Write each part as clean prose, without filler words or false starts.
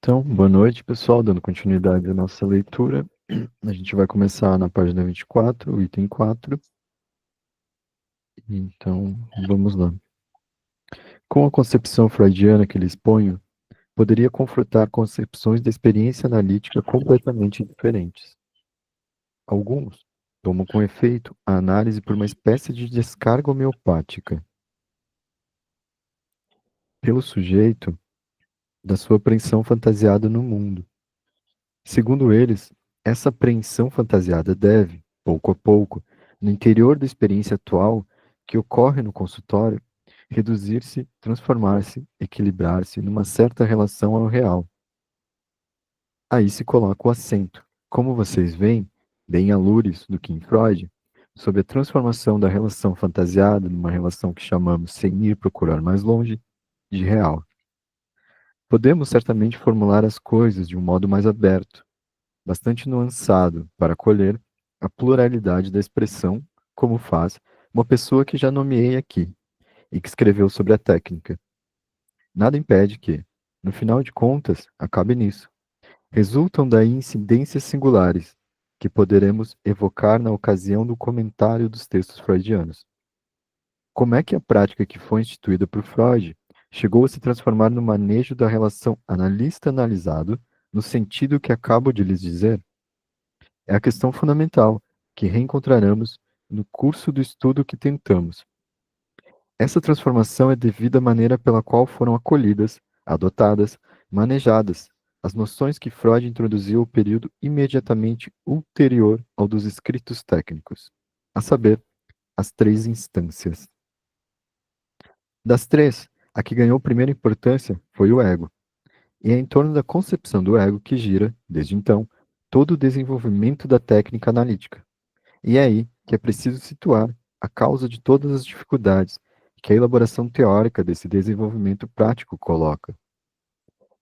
Então, boa noite, pessoal. Dando continuidade à nossa leitura, a gente vai começar na página 24, o item 4. Então, vamos lá. Com a concepção freudiana que lhe exponho, poderia confrontar concepções da experiência analítica completamente diferentes. Alguns tomam com efeito a análise por uma espécie de descarga homeopática pelo sujeito da sua apreensão fantasiada no mundo. Segundo eles, essa apreensão fantasiada deve, pouco a pouco, no interior da experiência atual que ocorre no consultório, reduzir-se, transformar-se, equilibrar-se numa certa relação ao real. Aí se coloca o acento. Como vocês veem, bem à lures do que em Freud, sobre a transformação da relação fantasiada numa relação que chamamos, sem ir procurar mais longe, de real. Podemos certamente formular as coisas de um modo mais aberto, bastante nuançado para acolher a pluralidade da expressão, como faz uma pessoa que já nomeei aqui e que escreveu sobre a técnica. Nada impede que, no final de contas, acabe nisso. Resultam daí incidências singulares, que poderemos evocar na ocasião do comentário dos textos freudianos. Como é que a prática que foi instituída por Freud chegou a se transformar no manejo da relação analista-analisado, no sentido que acabo de lhes dizer? É a questão fundamental, que reencontraremos no curso do estudo que tentamos. Essa transformação é devida à maneira pela qual foram acolhidas, adotadas, manejadas as noções que Freud introduziu ao período imediatamente ulterior ao dos escritos técnicos, a saber, as três instâncias. Das três, a que ganhou primeira importância foi o ego, e é em torno da concepção do ego que gira, desde então, todo o desenvolvimento da técnica analítica. E é aí que é preciso situar a causa de todas as dificuldades que a elaboração teórica desse desenvolvimento prático coloca.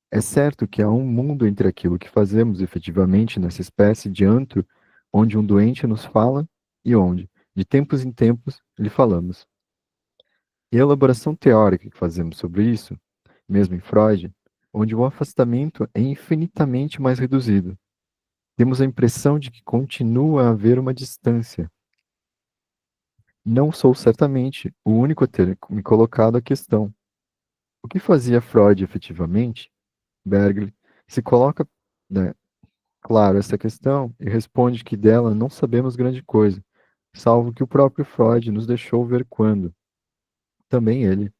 É certo que há um mundo entre aquilo que fazemos efetivamente nessa espécie de antro onde um doente nos fala e onde, de tempos em tempos, lhe falamos. E a elaboração teórica que fazemos sobre isso, mesmo em Freud, onde o afastamento é infinitamente mais reduzido. Temos a impressão de que continua a haver uma distância. Não sou certamente o único a ter me colocado a questão. O que fazia Freud efetivamente? Berger se coloca, né, claro essa questão e responde que dela não sabemos grande coisa, salvo que o próprio Freud nos deixou ver quando. Também ele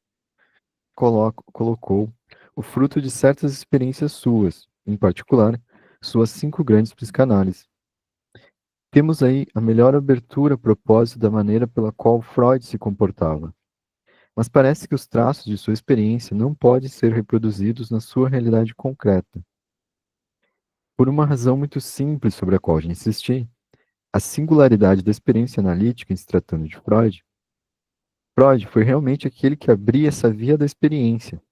colocou o fruto de certas experiências suas, em particular, suas 5 grandes psicanálises. Temos aí a melhor abertura a propósito da maneira pela qual Freud se comportava. Mas parece que os traços de sua experiência não podem ser reproduzidos na sua realidade concreta. Por uma razão muito simples sobre a qual já insisti, a singularidade da experiência analítica em se tratando de Freud. Freud foi realmente aquele que abria essa via da experiência.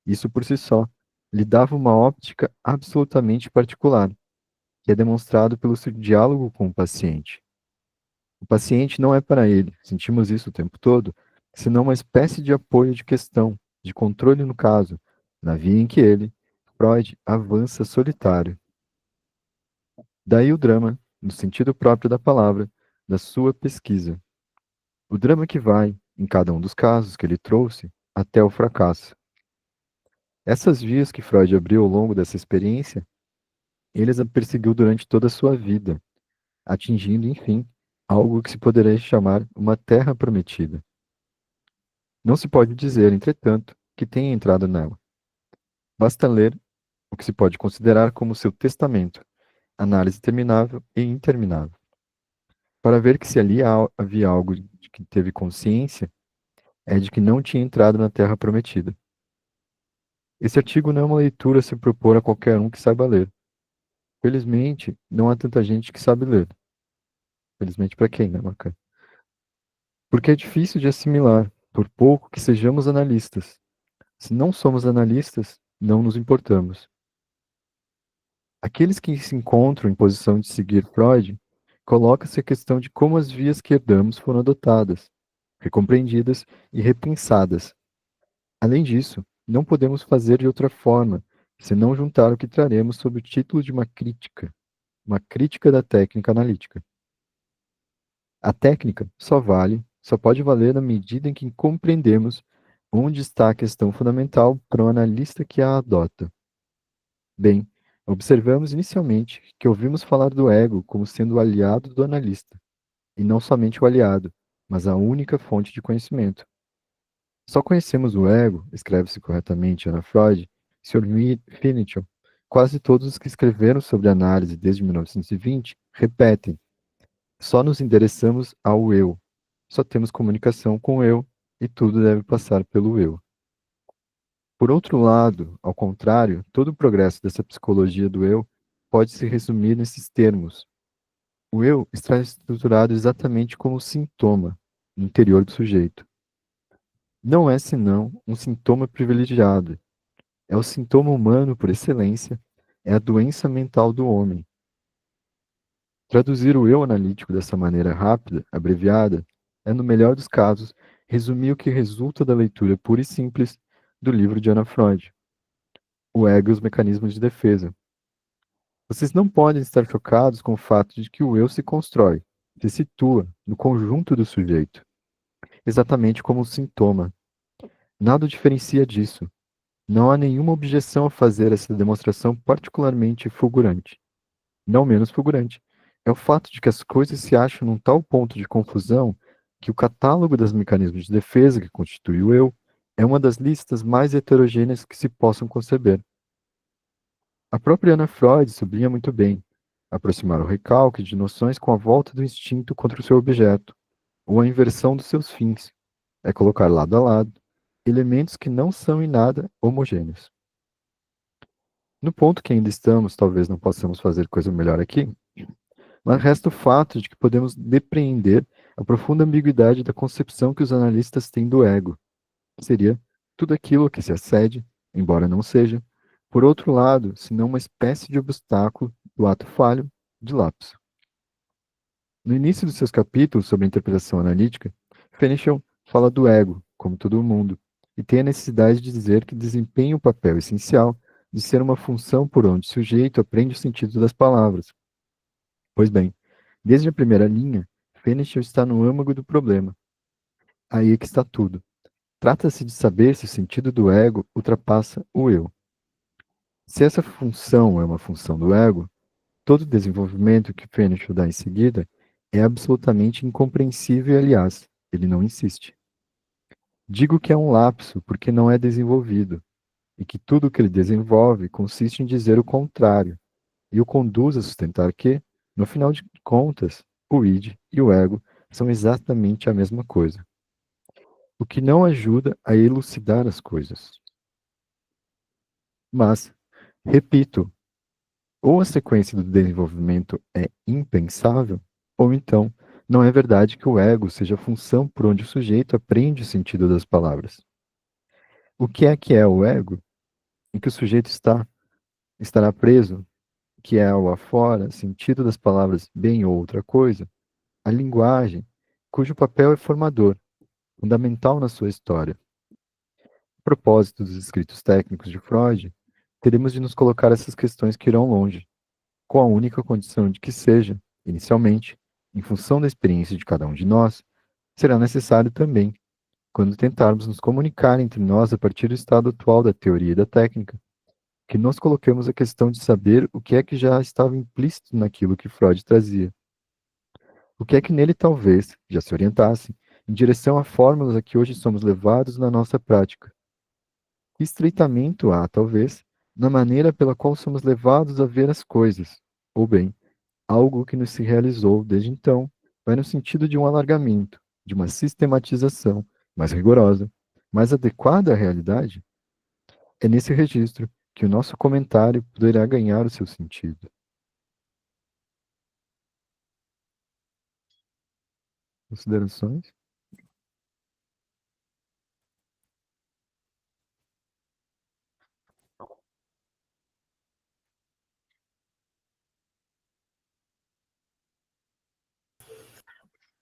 Isso por si só lhe dava uma óptica absolutamente particular, que é demonstrado pelo seu diálogo com o paciente. O paciente não é para ele, sentimos isso o tempo todo, senão uma espécie de apoio de questão, de controle no caso, na via em que ele, Freud, avança solitário. Daí o drama, no sentido próprio da palavra, da sua pesquisa. O drama que vai, em cada um dos casos que ele trouxe, até o fracasso. Essas vias que Freud abriu ao longo dessa experiência, ele as perseguiu durante toda a sua vida, atingindo, enfim, algo que se poderia chamar uma terra prometida. Não se pode dizer, entretanto, que tenha entrado nela. Basta ler o que se pode considerar como seu testamento, análise terminável e interminável, para ver que se ali havia algo de que teve consciência, é de que não tinha entrado na terra prometida. Esse artigo não é uma leitura a se propor a qualquer um que saiba ler. Felizmente, não há tanta gente que sabe ler. Felizmente para quem, né, Macan? Porque é difícil de assimilar, por pouco que sejamos analistas. Se não somos analistas, não nos importamos. Aqueles que se encontram em posição de seguir Freud, coloca-se a questão de como as vias que herdamos foram adotadas, recompreendidas e repensadas. Além disso, não podemos fazer de outra forma se não juntar o que traremos sob o título de uma crítica da técnica analítica. A técnica só pode valer na medida em que compreendemos onde está a questão fundamental para o analista que a adota. Bem, observamos inicialmente que ouvimos falar do ego como sendo o aliado do analista, e não somente o aliado, mas a única fonte de conhecimento. Só conhecemos o ego, escreve-se corretamente Ana Freud, Sr. Finnichel. Quase todos os que escreveram sobre análise desde 1920 repetem: só nos endereçamos ao eu, só temos comunicação com o eu, e tudo deve passar pelo eu. Por outro lado, ao contrário, todo o progresso dessa psicologia do eu pode se resumir nesses termos. O eu está estruturado exatamente como sintoma no interior do sujeito. Não é senão um sintoma privilegiado. É o sintoma humano por excelência, é a doença mental do homem. Traduzir o eu analítico dessa maneira rápida, abreviada, é, no melhor dos casos, resumir o que resulta da leitura pura e simples do livro de Anna Freud, O Ego e os Mecanismos de Defesa. Vocês não podem estar chocados com o fato de que o eu se constrói, se situa no conjunto do sujeito, exatamente como um sintoma. Nada o diferencia disso. Não há nenhuma objeção a fazer essa demonstração particularmente fulgurante. Não menos fulgurante é o fato de que as coisas se acham num tal ponto de confusão que o catálogo dos mecanismos de defesa que constitui o eu é uma das listas mais heterogêneas que se possam conceber. A própria Ana Freud sublinha muito bem: aproximar o recalque de noções com a volta do instinto contra o seu objeto, ou a inversão dos seus fins, é colocar lado a lado elementos que não são em nada homogêneos. No ponto que ainda estamos, talvez não possamos fazer coisa melhor aqui, mas resta o fato de que podemos depreender a profunda ambiguidade da concepção que os analistas têm do ego. Seria tudo aquilo a que se acede, embora não seja, por outro lado, senão uma espécie de obstáculo do ato falho de lapso. No início dos seus capítulos sobre a interpretação analítica, Fenichel fala do ego, como todo mundo, e tem a necessidade de dizer que desempenha o papel essencial de ser uma função por onde o sujeito aprende o sentido das palavras. Pois bem, desde a primeira linha, Fenichel está no âmago do problema. Aí é que está tudo. Trata-se de saber se o sentido do ego ultrapassa o eu. Se essa função é uma função do ego, todo o desenvolvimento que Fenichel dá em seguida é absolutamente incompreensível e, aliás, ele não insiste. Digo que é um lapso porque não é desenvolvido, e que tudo o que ele desenvolve consiste em dizer o contrário, e o conduz a sustentar que, no final de contas, o id e o ego são exatamente a mesma coisa, o que não ajuda a elucidar as coisas. Mas, repito, ou a sequência do desenvolvimento é impensável, ou então não é verdade que o ego seja a função por onde o sujeito aprende o sentido das palavras. O que é o ego? Em que o sujeito estará preso, que é ao afora, sentido das palavras bem ou outra coisa, a linguagem, cujo papel é formador, fundamental na sua história. A propósito dos escritos técnicos de Freud, teremos de nos colocar essas questões que irão longe, com a única condição de que seja, inicialmente, em função da experiência de cada um de nós, será necessário também, quando tentarmos nos comunicar entre nós a partir do estado atual da teoria e da técnica, que nós coloquemos a questão de saber o que é que já estava implícito naquilo que Freud trazia. O que é que nele talvez já se orientasse em direção a fórmulas a que hoje somos levados na nossa prática. Que estreitamento há, talvez, na maneira pela qual somos levados a ver as coisas, ou bem, algo que nos se realizou desde então vai no sentido de um alargamento, de uma sistematização mais rigorosa, mais adequada à realidade. É nesse registro que o nosso comentário poderá ganhar o seu sentido. Considerações?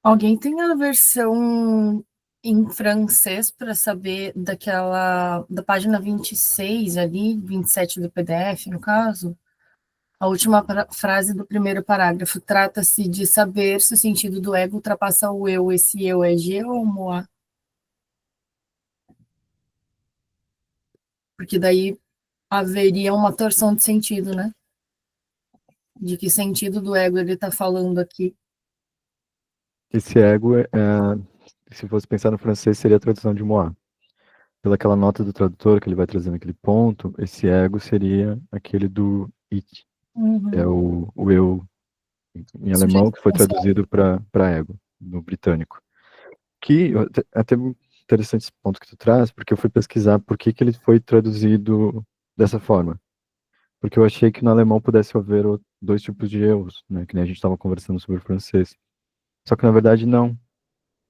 Alguém tem a versão em francês para saber da página 26 ali, 27 do PDF, no caso, a última frase do primeiro parágrafo trata-se de saber se o sentido do ego ultrapassa o eu. Esse eu é G ou Moa? Porque daí haveria uma torção de sentido, né? De que sentido do ego ele está falando aqui. Esse ego, se fosse pensar no francês, seria a tradução de moi. Pelaquela nota do tradutor que ele vai trazendo aquele ponto, esse ego seria aquele do it, é o eu em alemão, Sujeito que foi consciente. traduzido para ego, no britânico. Que até interessante esse ponto que tu traz, porque eu fui pesquisar por que ele foi traduzido dessa forma. Porque eu achei que no alemão pudesse haver dois tipos de eus, né? Que nem a gente estava conversando sobre o francês. Só que na verdade não.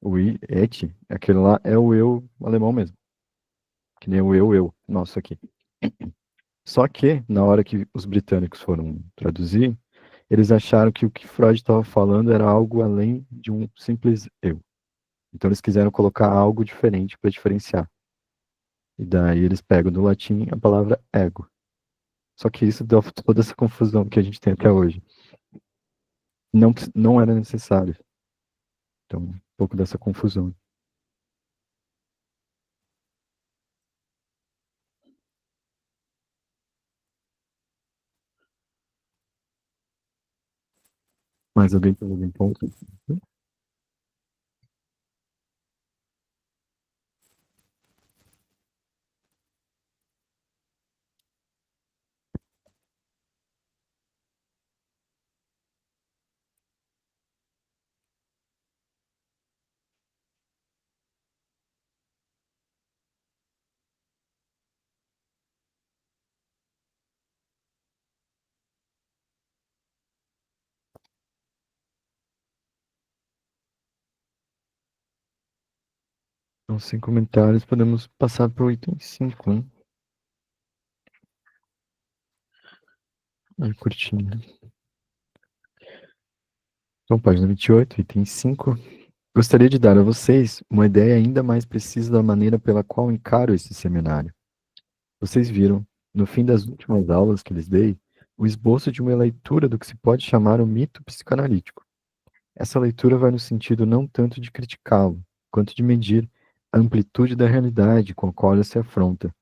O et, aquele lá é o eu alemão mesmo. Que nem o eu, nosso aqui. Só que, na hora que os britânicos foram traduzir, eles acharam que o que Freud estava falando era algo além de um simples eu. Então eles quiseram colocar algo diferente para diferenciar. E daí eles pegam do latim a palavra ego. Só que isso deu toda essa confusão que a gente tem até hoje. Não, não era necessário. Então, um pouco dessa confusão. Mais alguém tem algum ponto? Então, sem comentários, podemos passar para o item 5, né? É curtinho. Então, página 28, item 5. Gostaria de dar a vocês uma ideia ainda mais precisa da maneira pela qual encaro esse seminário. Vocês viram, no fim das últimas aulas que lhes dei, o esboço de uma leitura do que se pode chamar o mito psicanalítico. Essa leitura vai no sentido não tanto de criticá-lo, quanto de medir a amplitude da realidade com a qual ele se afronta,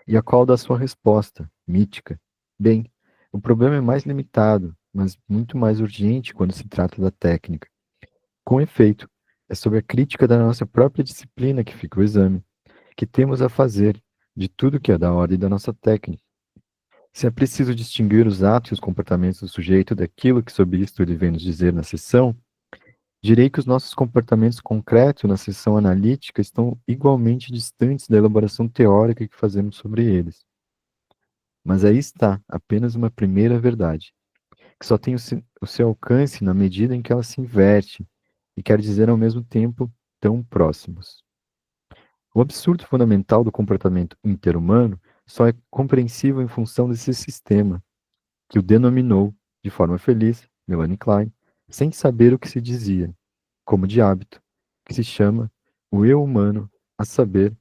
e a qual da sua resposta, mítica. Bem, o problema é mais limitado, mas muito mais urgente quando se trata da técnica. Com efeito, é sobre a crítica da nossa própria disciplina que fica o exame, que temos a fazer de tudo que é da ordem da nossa técnica. Se é preciso distinguir os atos e os comportamentos do sujeito daquilo que sob isto ele vem nos dizer na sessão, direi que os nossos comportamentos concretos na sessão analítica estão igualmente distantes da elaboração teórica que fazemos sobre eles. Mas aí está apenas uma primeira verdade, que só tem o seu alcance na medida em que ela se inverte e quer dizer ao mesmo tempo tão próximos. O absurdo fundamental do comportamento interhumano só é compreensível em função desse sistema, que o denominou, de forma feliz, Melanie Klein, sem saber o que se dizia, como de hábito, que se chama o eu humano, a saber,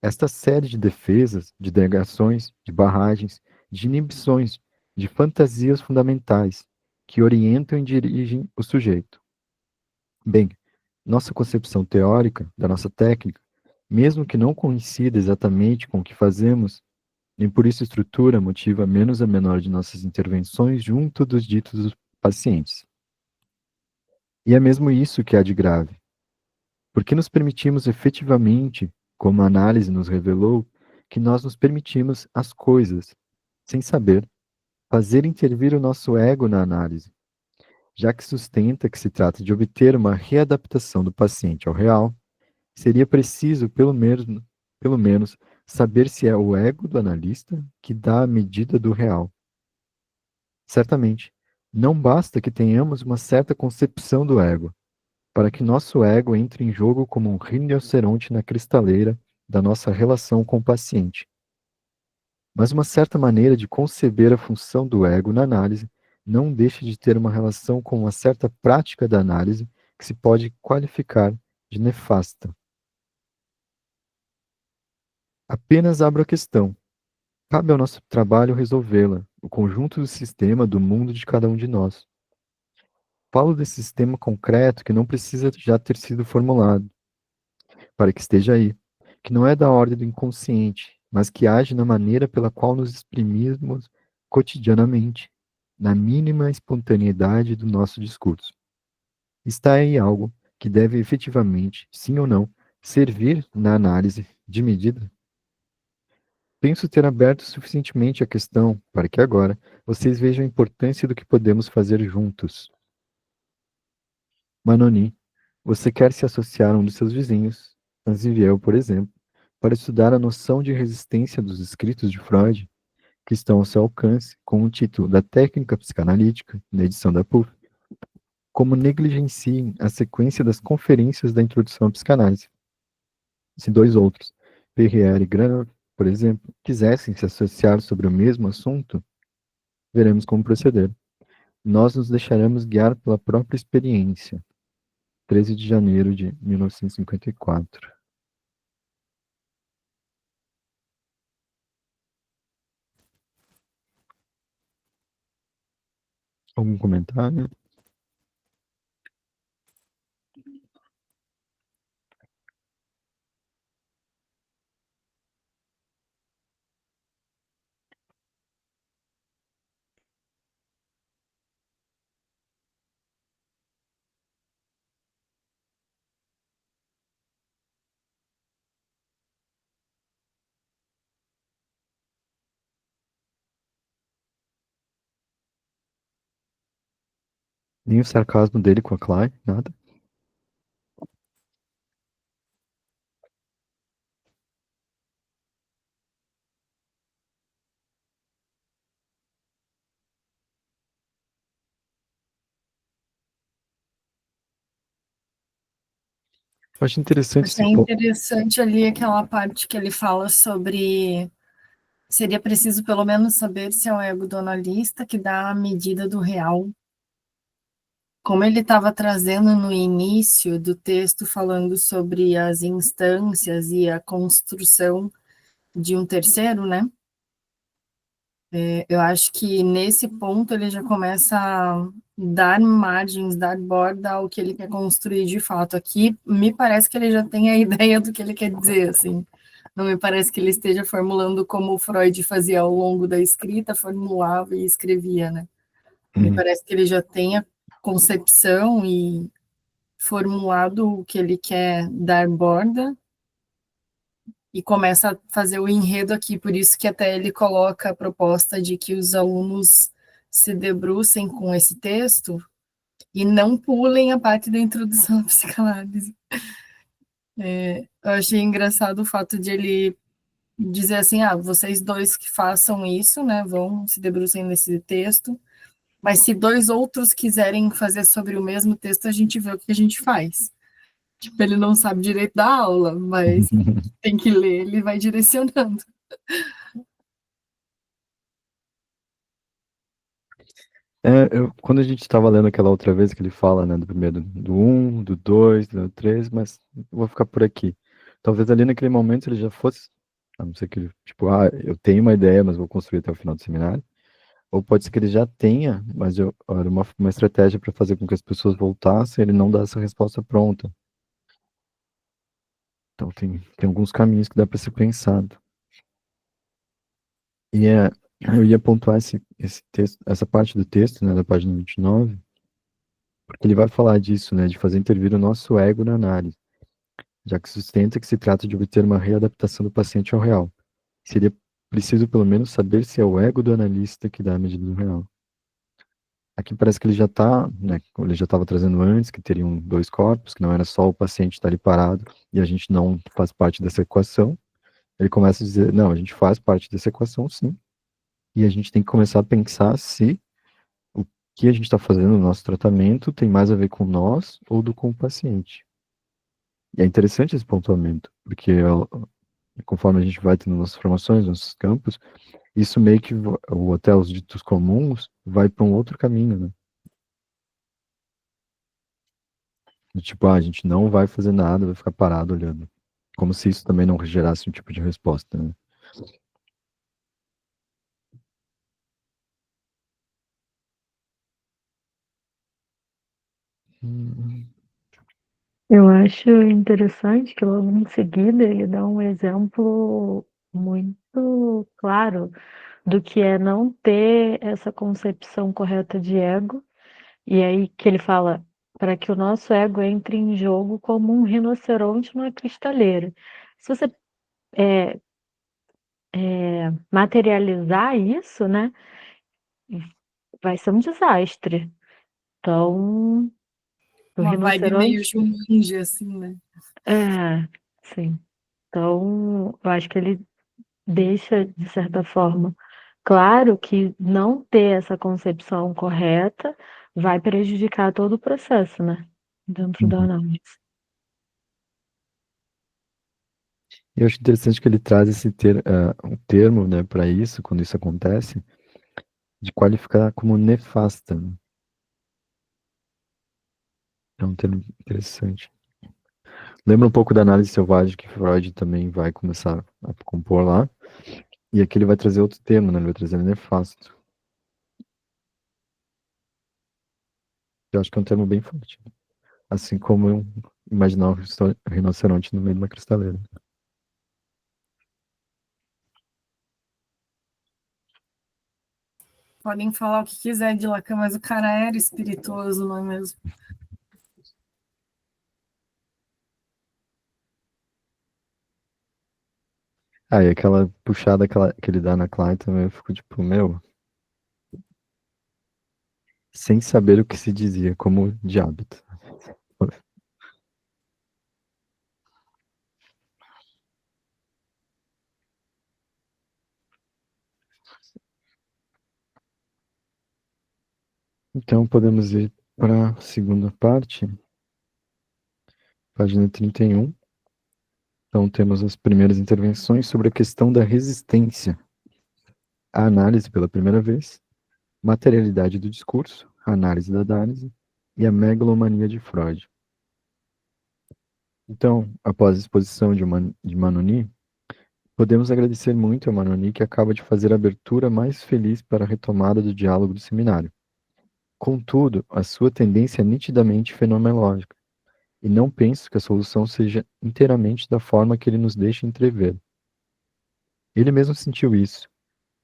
esta série de defesas, de negações, de barragens, de inibições, de fantasias fundamentais, que orientam e dirigem o sujeito. Bem, nossa concepção teórica da nossa técnica, mesmo que não coincida exatamente com o que fazemos, nem por isso estrutura motiva menos a menor de nossas intervenções junto dos ditos pacientes. E é mesmo isso que há de grave, porque nos permitimos efetivamente, como a análise nos revelou, que nós nos permitimos as coisas, sem saber, fazer intervir o nosso ego na análise, já que sustenta que se trata de obter uma readaptação do paciente ao real, seria preciso, pelo menos, saber se é o ego do analista que dá a medida do real. Certamente, não basta que tenhamos uma certa concepção do ego, para que nosso ego entre em jogo como um rinoceronte na cristaleira da nossa relação com o paciente. Mas uma certa maneira de conceber a função do ego na análise não deixa de ter uma relação com uma certa prática da análise que se pode qualificar de nefasta. Apenas abro a questão. Cabe ao nosso trabalho resolvê-la, o conjunto do sistema do mundo de cada um de nós. Falo desse sistema concreto que não precisa já ter sido formulado, para que esteja aí, que não é da ordem do inconsciente, mas que age na maneira pela qual nos exprimimos cotidianamente, na mínima espontaneidade do nosso discurso. Está aí algo que deve efetivamente, sim ou não, servir na análise de medida? Penso ter aberto suficientemente a questão para que agora vocês vejam a importância do que podemos fazer juntos. Manoni, você quer se associar a um dos seus vizinhos, Anziviel, por exemplo, para estudar a noção de resistência dos escritos de Freud, que estão ao seu alcance, com o título da Técnica Psicanalítica, na edição da PUF, como negligenciem a sequência das conferências da Introdução à Psicanálise. Se dois outros, Perrier e Graner, por exemplo, quisessem se associar sobre o mesmo assunto, veremos como proceder. Nós nos deixaremos guiar pela própria experiência. 13 de janeiro de 1954. Algum comentário? Nem o sarcasmo dele com a Clay, nada. Eu acho interessante esse Achei ponto. interessante ali aquela parte que ele fala sobre seria preciso pelo menos saber se é o ego do analista que dá a medida do real. Como ele estava trazendo no início do texto, falando sobre as instâncias e a construção de um terceiro, né? Eu acho que nesse ponto ele já começa a dar margens, dar borda ao que ele quer construir de fato. Aqui me parece que ele já tem a ideia do que ele quer dizer, assim. Não me parece que ele esteja formulando como o Freud fazia ao longo da escrita, formulava e escrevia, né? Me Uhum. parece que ele já tem a concepção e formulado o que ele quer dar borda e começa a fazer o enredo aqui, por isso que até ele coloca a proposta de que os alunos se debrucem com esse texto e não pulem a parte da introdução à psicanálise. Eu achei engraçado o fato de ele dizer assim, vocês dois que façam isso, né, vão se debrucem nesse texto, mas se dois outros quiserem fazer sobre o mesmo texto, a gente vê o que a gente faz. Tipo, ele não sabe direito da aula, mas tem que ler, ele vai direcionando. Quando a gente estava lendo aquela outra vez que ele fala, né, do primeiro, do um, do 2, do 3, mas eu vou ficar por aqui. Talvez ali naquele momento ele já fosse, a não ser que ele, tipo, eu tenho uma ideia, mas vou construir até o final do seminário. Ou pode ser que ele já tenha, mas era uma estratégia para fazer com que as pessoas voltassem, ele não dá essa resposta pronta. Então tem alguns caminhos que dá para ser pensado. E eu ia pontuar esse texto, essa parte do texto, né, da página 29, porque ele vai falar disso, né, de fazer intervir o nosso ego na análise, já que sustenta que se trata de obter uma readaptação do paciente ao real. Seria preciso pelo menos saber se é o ego do analista que dá a medida do real. Aqui parece que ele já está, né, ele já estava trazendo antes, que teriam dois corpos, que não era só o paciente estar ali parado e a gente não faz parte dessa equação. Ele começa a dizer, não, a gente faz parte dessa equação, sim, e a gente tem que começar a pensar se o que a gente está fazendo no nosso tratamento tem mais a ver com nós ou com o paciente. E é interessante esse pontuamento, porque conforme a gente vai tendo nossas formações, nossos campos, isso meio que, ou até os ditos comuns, vai para um outro caminho, né? Tipo, a gente não vai fazer nada, vai ficar parado olhando. Como se isso também não gerasse um tipo de resposta, né? Eu acho interessante que logo em seguida ele dá um exemplo muito claro do que é não ter essa concepção correta de ego, e aí que ele fala para que o nosso ego entre em jogo como um rinoceronte numa cristaleira. Se você materializar isso, né, vai ser um desastre. Então, o Uma vibe meio rinoceronte Jumanji, assim, né? é, sim. Então, eu acho que ele deixa, de certa forma, claro que não ter essa concepção correta vai prejudicar todo o processo, né? Dentro da Uhum. análise. E eu acho interessante que ele traz um termo, né, para isso, quando isso acontece, de qualificar como nefasta, né? É um termo interessante. Lembra um pouco da análise selvagem que Freud também vai começar a compor lá. E aqui ele vai trazer outro termo, né? Ele vai trazer nefasto. Eu acho que é um termo bem forte. Assim como eu imaginar um rinoceronte no meio de uma cristaleira. Podem falar o que quiser de Lacan, mas o cara era espirituoso, não é mesmo? Ah, e aquela puxada que ele dá na Clayton, eu fico tipo, meu, sem saber o que se dizia, como de hábito. Então podemos ir para a segunda parte, página 31. Então temos as primeiras intervenções sobre a questão da resistência. A análise pela primeira vez, materialidade do discurso, a análise da análise e a megalomania de Freud. Então, após a exposição de Manoni, podemos agradecer muito a Manoni que acaba de fazer a abertura mais feliz para a retomada do diálogo do seminário. Contudo, a sua tendência é nitidamente fenomenológica, e não penso que a solução seja inteiramente da forma que ele nos deixa entrever. Ele mesmo sentiu isso,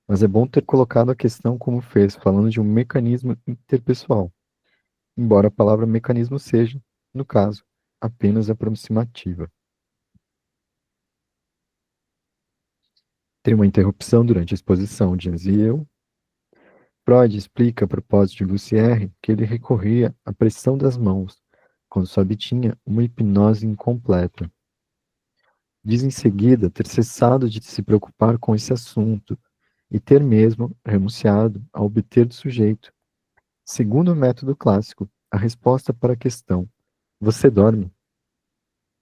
mas é bom ter colocado a questão como fez, falando de um mecanismo interpessoal, embora a palavra mecanismo seja, no caso, apenas aproximativa. Tem uma interrupção durante a exposição, dizia eu. Freud explica a propósito de Lucier que ele recorria à pressão das mãos, quando só obtinha uma hipnose incompleta. Diz em seguida ter cessado de se preocupar com esse assunto e ter mesmo renunciado a obter do sujeito, segundo o método clássico, a resposta para a questão: você dorme?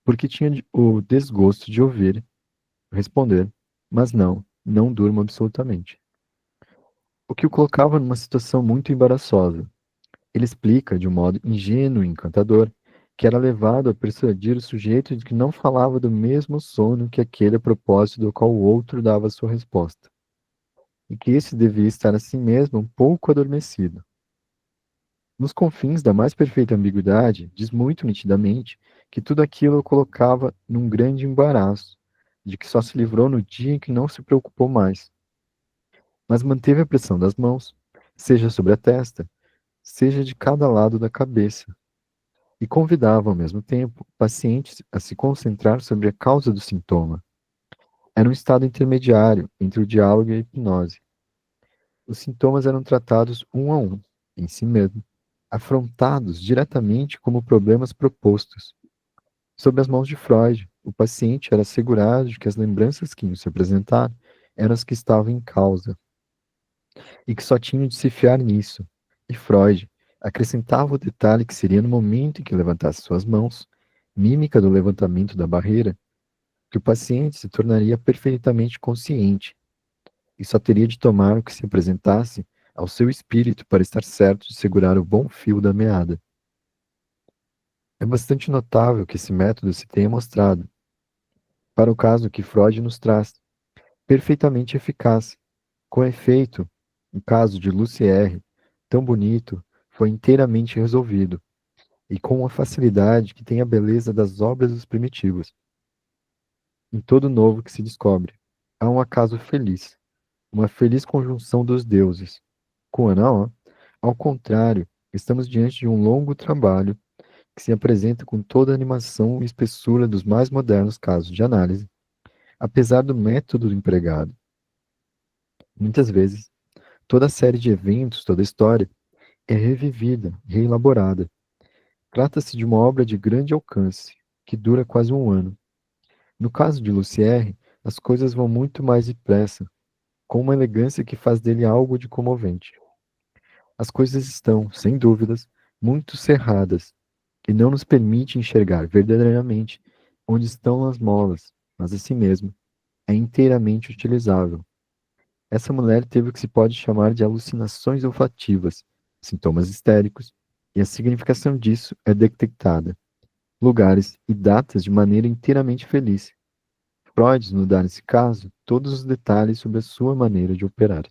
Porque tinha o desgosto de ouvir responder, mas não durmo absolutamente. O que o colocava numa situação muito embaraçosa. Ele explica, de um modo ingênuo e encantador, que era levado a persuadir o sujeito de que não falava do mesmo sono que aquele a propósito do qual o outro dava sua resposta, e que esse devia estar assim mesmo um pouco adormecido. Nos confins da mais perfeita ambiguidade, diz muito nitidamente que tudo aquilo o colocava num grande embaraço, de que só se livrou no dia em que não se preocupou mais, mas manteve a pressão das mãos, seja sobre a testa, seja de cada lado da cabeça, e convidava, ao mesmo tempo, o paciente a se concentrar sobre a causa do sintoma. Era um estado intermediário entre o diálogo e a hipnose. Os sintomas eram tratados um a um, em si mesmo, afrontados diretamente como problemas propostos. Sob as mãos de Freud, o paciente era assegurado de que as lembranças que iam se apresentar eram as que estavam em causa, e que só tinham de se fiar nisso. E Freud acrescentava o detalhe que seria no momento em que levantasse suas mãos, mímica do levantamento da barreira, que o paciente se tornaria perfeitamente consciente e só teria de tomar o que se apresentasse ao seu espírito para estar certo de segurar o bom fio da meada. É bastante notável que esse método se tenha mostrado, para o caso que Freud nos traz, perfeitamente eficaz. Com efeito, o caso de Lucy R., tão bonito, foi inteiramente resolvido, e com uma facilidade que tem a beleza das obras dos primitivos. Em todo novo que se descobre, há um acaso feliz, uma feliz conjunção dos deuses. Com Ana, ó, ao contrário, estamos diante de um longo trabalho que se apresenta com toda a animação e espessura dos mais modernos casos de análise, apesar do método empregado. Muitas vezes, toda a série de eventos, toda a história, é revivida, reelaborada. Trata-se de uma obra de grande alcance, que dura quase um ano. No caso de Lucière, as coisas vão muito mais depressa, com uma elegância que faz dele algo de comovente. As coisas estão, sem dúvidas, muito cerradas, e não nos permite enxergar verdadeiramente onde estão as molas, mas assim mesmo, é inteiramente utilizável. Essa mulher teve o que se pode chamar de alucinações olfativas, sintomas histéricos, e a significação disso é detectada, lugares e datas de maneira inteiramente feliz. Freud nos dá, nesse caso, todos os detalhes sobre a sua maneira de operar.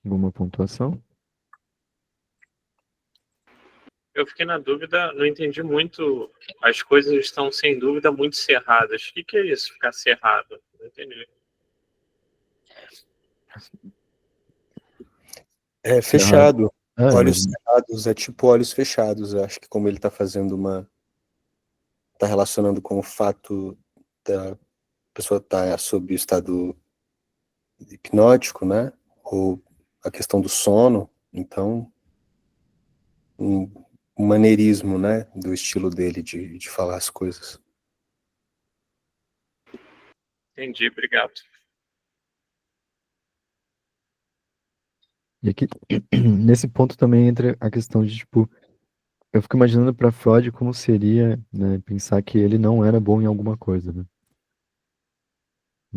Alguma pontuação? Eu fiquei na dúvida, não entendi muito. As coisas estão, sem dúvida, muito cerradas. O que é isso, ficar cerrado? Não entendi. É Cerrado. fechado. Ah, Olhos imagina. cerrados, é tipo olhos fechados. Eu acho que como ele tá fazendo uma. Tá relacionando com o fato da pessoa estar sob o estado hipnótico, né? Ou a questão do sono. Então, um, um maneirismo, né? Do estilo dele de falar as coisas. Entendi, obrigado. E aqui, nesse ponto também entra a questão de, tipo, eu fico imaginando para Freud como seria, né, pensar que ele não era bom em alguma coisa, né?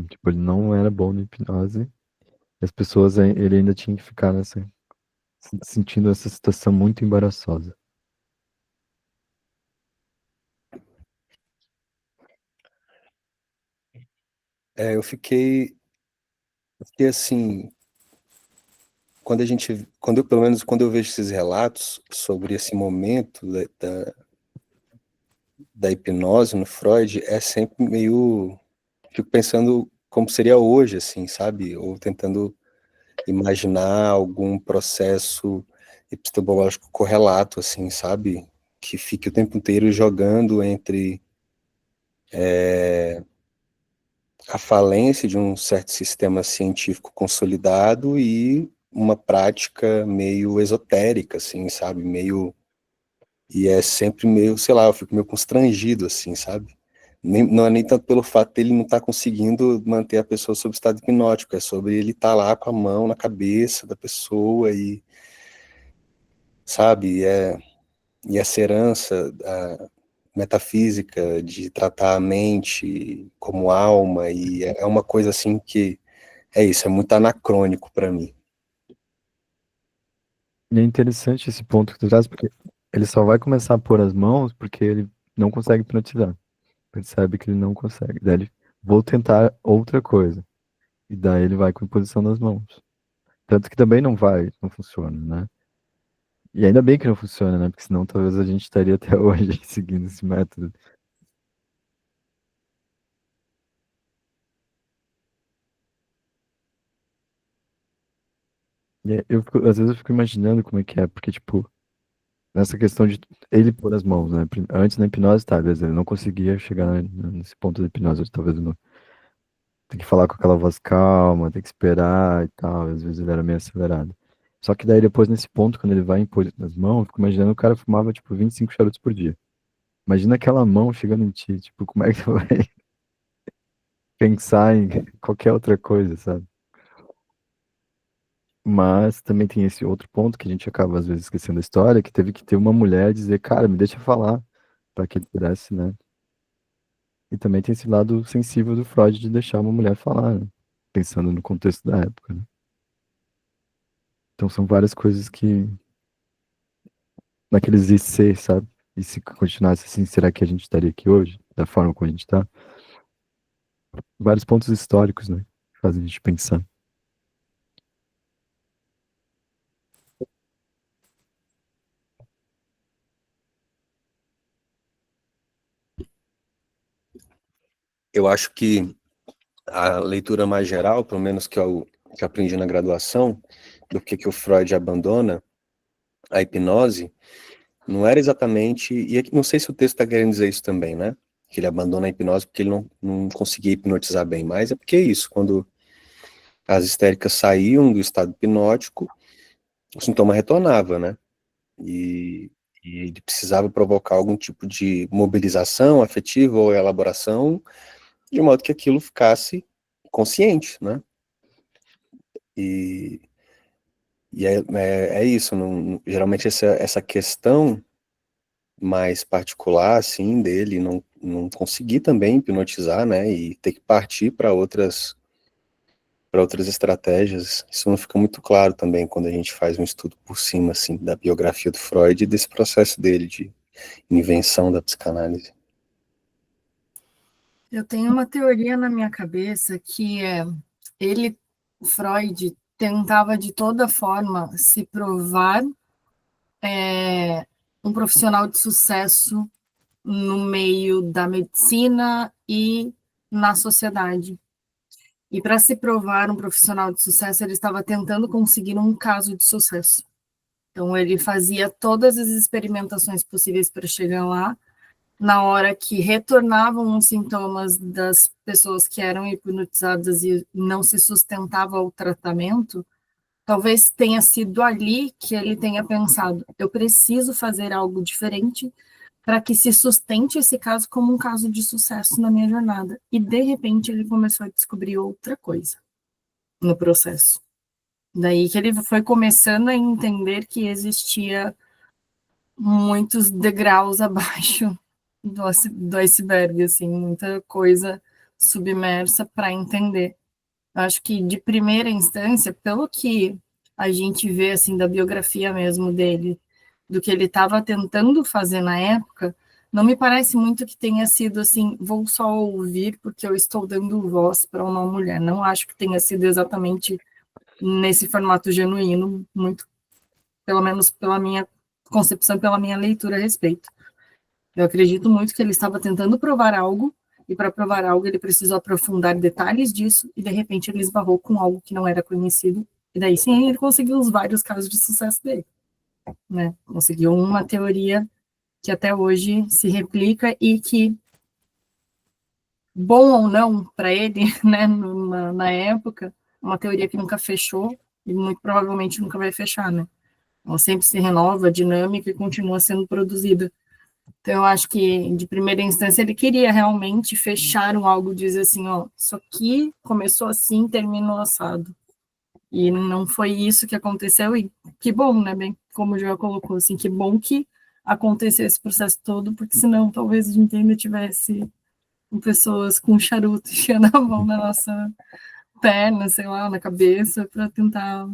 Tipo, ele não era bom na hipnose, e as pessoas, ele ainda tinha que ficar sentindo essa situação muito embaraçosa. Eu fiquei assim, pelo menos quando eu vejo esses relatos sobre esse momento da hipnose no Freud, é sempre meio, fico pensando como seria hoje, assim, sabe? Ou tentando imaginar algum processo epistemológico correlato, assim, sabe? Que fique o tempo inteiro jogando entre a falência de um certo sistema científico consolidado e uma prática meio esotérica, assim, sabe? E é sempre meio, sei lá, eu fico meio constrangido, assim, sabe? Não é nem tanto pelo fato dele não estar conseguindo manter a pessoa sob estado hipnótico, é sobre ele estar lá com a mão na cabeça da pessoa e, sabe? E essa herança metafísica de tratar a mente como alma, e é uma coisa assim que é isso, é muito anacrônico para mim. E é interessante esse ponto que tu traz, porque ele só vai começar a pôr as mãos porque ele não consegue hipnotizar. Percebe que ele não consegue. Daí ele, vou tentar outra coisa. E daí ele vai com a posição das mãos. Tanto que também não vai, não funciona, né? E ainda bem que não funciona, né? Porque senão talvez a gente estaria até hoje seguindo esse método. Às vezes eu fico imaginando como é que é, porque, tipo, nessa questão de ele pôr as mãos, né? Antes na hipnose, tá, beleza, ele não conseguia chegar nesse ponto da hipnose, talvez não. Tem que falar com aquela voz calma, tem que esperar e tal, às vezes ele era meio acelerado. Só que daí depois, nesse ponto, quando ele vai impor nas mãos, eu fico imaginando o cara fumava, tipo, 25 charutos por dia. Imagina aquela mão chegando em ti, tipo, como é que tu vai pensar em qualquer outra coisa, sabe? Mas também tem esse outro ponto que a gente acaba às vezes esquecendo da história, que teve que ter uma mulher dizer, cara, me deixa falar, para que ele pudesse, né? E também tem esse lado sensível do Freud de deixar uma mulher falar, né? Pensando no contexto da época, né? Então são várias coisas que, naqueles IC, sabe? E se continuasse assim, será que a gente estaria aqui hoje? Da forma como a gente está? Vários pontos históricos, né? Que fazem a gente pensar. Eu acho que a leitura mais geral, pelo menos que eu aprendi na graduação, do que o Freud abandona a hipnose, não era exatamente, e aqui, não sei se o texto está querendo dizer isso também, né? Que ele abandona a hipnose porque ele não conseguia hipnotizar bem, mas é porque é isso, quando as histéricas saíam do estado hipnótico, o sintoma retornava, né? E, e ele precisava provocar algum tipo de mobilização afetiva ou elaboração, de modo que aquilo ficasse consciente, né? E, é isso, geralmente essa questão mais particular, assim, dele, não conseguir também hipnotizar, né, e ter que partir para outras estratégias, isso não fica muito claro também quando a gente faz um estudo por cima, assim, da biografia do Freud e desse processo dele de invenção da psicanálise. Eu tenho uma teoria na minha cabeça que ele, Freud, tentava de toda forma se provar um profissional de sucesso no meio da medicina e na sociedade. E para se provar um profissional de sucesso, ele estava tentando conseguir um caso de sucesso. Então, ele fazia todas as experimentações possíveis para chegar lá. Na hora que retornavam os sintomas das pessoas que eram hipnotizadas e não se sustentava o tratamento, talvez tenha sido ali que ele tenha pensado: eu preciso fazer algo diferente para que se sustente esse caso como um caso de sucesso na minha jornada. E, de repente, ele começou a descobrir outra coisa no processo. Daí que ele foi começando a entender que existia muitos degraus abaixo do iceberg, assim, muita coisa submersa para entender. Acho que, de primeira instância, pelo que a gente vê, assim, da biografia mesmo dele, do que ele estava tentando fazer na época, não me parece muito que tenha sido assim: vou só ouvir porque eu estou dando voz para uma mulher. Não acho que tenha sido exatamente nesse formato genuíno, muito, pelo menos pela minha concepção, pela minha leitura a respeito. Eu acredito muito que ele estava tentando provar algo, e para provar algo ele precisou aprofundar detalhes disso, e de repente ele esbarrou com algo que não era conhecido, e daí sim ele conseguiu os vários casos de sucesso dele, né? Conseguiu uma teoria que até hoje se replica e que, bom ou não para ele, né, na época, uma teoria que nunca fechou e muito provavelmente nunca vai fechar, né? Ela sempre se renova, dinâmica e continua sendo produzida. Então, eu acho que, de primeira instância, ele queria realmente fechar algo, dizer assim: ó, isso aqui começou assim, terminou assado. E não foi isso que aconteceu, e que bom, né, bem, como o Joel colocou, assim, que bom que aconteceu esse processo todo, porque senão talvez a gente ainda tivesse pessoas com charuto enfiando a mão na nossa perna, sei lá, na cabeça, para tentar